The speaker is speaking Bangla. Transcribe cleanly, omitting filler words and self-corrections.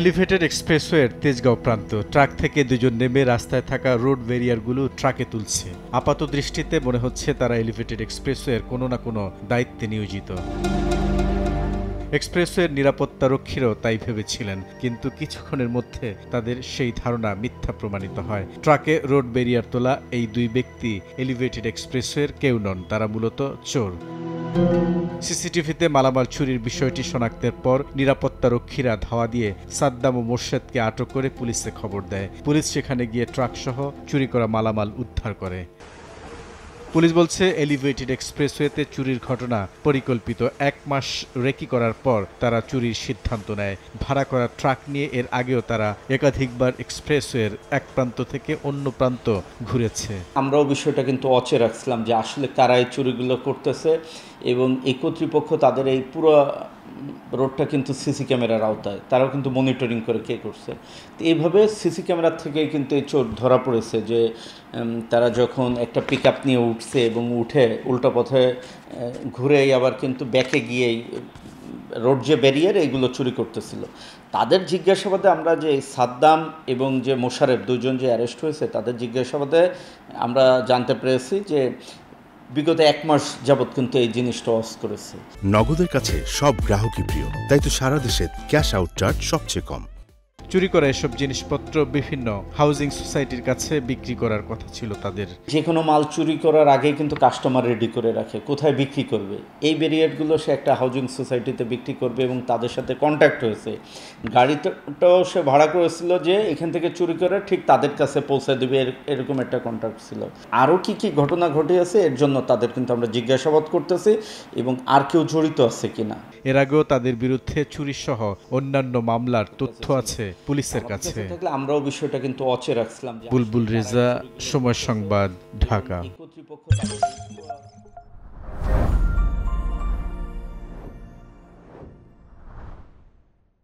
এলিভেটেড এক্সপ্রেসওয়ের তেজগাঁও প্রান্ত ট্রাক থেকে দুজন নেমে রাস্তায় থাকা রোড ব্যারিয়ারগুলো ট্রাকে তুলছে। আপাত দৃষ্টিতে মনে হচ্ছে তারা এলিভেটেড এক্সপ্রেসওয়ের কোনো না কোনো দায়িত্বে নিয়োজিত। এক্সপ্রেসওয়ের নিরাপত্তারক্ষীরাও তাই ভেবেছিলেন, কিন্তু কিছুক্ষণের মধ্যে তাদের সেই ধারণা মিথ্যা প্রমাণিত হয়। ট্রাকে রোড ব্যারিয়ার তোলা এই দুই ব্যক্তি এলিভেটেড এক্সপ্রেসওয়ের কেউ নন, তারা মূলত চোর। সিসিটিভিতে মালামাল চুরির বিষয়টি শনাক্তের পর নিরাপত্তারক্ষীরা ধাওয়া দিয়ে সাদ্দাম ও মোর্শেদকে আটক করে পুলিশে খবর দেয়। পুলিশ সেখানে গিয়ে ট্রাকসহ চুরি করা মালামাল উদ্ধার করে। পুলিশ বলছে, এলিভেটেড এক্সপ্রেসওয়েতে চুরির ঘটনা পরিকল্পিত। 1 মাস রেকি করার পর তারা চুরির সিদ্ধান্ত নেয়। ভাড়া করা ট্রাক নিয়ে এর আগেও তারা একাধিকবার এক্সপ্রেসওয়ের এক প্রান্ত থেকে অন্য প্রান্ত ঘুরেছে। আমরাও বিষয়টা কিন্তু অচে রাখছিলাম যে আসলে কারা এই চুরিগুলো করতেছে, এবং এই কর্তৃপক্ষ তাদের এই পুরো রোডটা কিন্তু সিসি ক্যামেরার আওতায়, তারাও কিন্তু মনিটরিং করে কে করছে। তো এইভাবে সিসি ক্যামেরার থেকে কিন্তু এই চোর ধরা পড়েছে যে তারা যখন একটা পিক আপ নিয়ে উঠছে এবং উঠে উল্টো পথে ঘুরেই আবার কিন্তু ব্যাকে গিয়েই রোড যে ব্যারিয়ার এইগুলো চুরি করতেছিল। তাদের জিজ্ঞাসাবাদে আমরা যে সাদ্দাম এবং যে মোশারেফ দুজন যে অ্যারেস্ট হয়েছে, তাদের জিজ্ঞাসাবাদে আমরা জানতে পেরেছি যে বিগত 1 মাস যাবৎ কিন্তু এই জিনিসটা অস করেছে। নগদের কাছে সব গ্রাহকই প্রিয়, তাই তো সারা দেশে ক্যাশ আউট চার্জ সবচেয়ে কম। চুরি করা এসব জিনিসপত্র বিভিন্ন হাউজিং সোসাইটির কাছে বিক্রি করার কথা ছিল তাদের। যে কোনো মাল চুরি করার আগে কিন্তু কাস্টমার রেডি করে রাখে কোথায় বিক্রি করবে। এই ব্যারিয়ারগুলো সে একটা হাউজিং সোসাইটিতে বিক্রি করবে এবং তাদের সাথে কন্ট্যাক্ট হয়েছে। গাড়িটাও সে ভাড়া করেছিল যে এখান থেকে চুরি করে ঠিক তাদের কাছে পৌঁছে দেবে, এরকম একটা কন্ট্যাক্ট ছিল। আরও কি কি ঘটনা ঘটিয়েছে এর জন্য তাদের কিন্তু আমরা জিজ্ঞাসাবাদ করতেছি এবং আর কেউ জড়িত আছে কিনা। এর আগেও তাদের বিরুদ্ধে চুরি সহ অন্যান্য মামলার তথ্য আছে পুলিশের কাছে। আমরাও বিষয়টা কিন্তু অচে রাখছিলাম। বুলবুল রেজা, সময় সংবাদ, ঢাকা।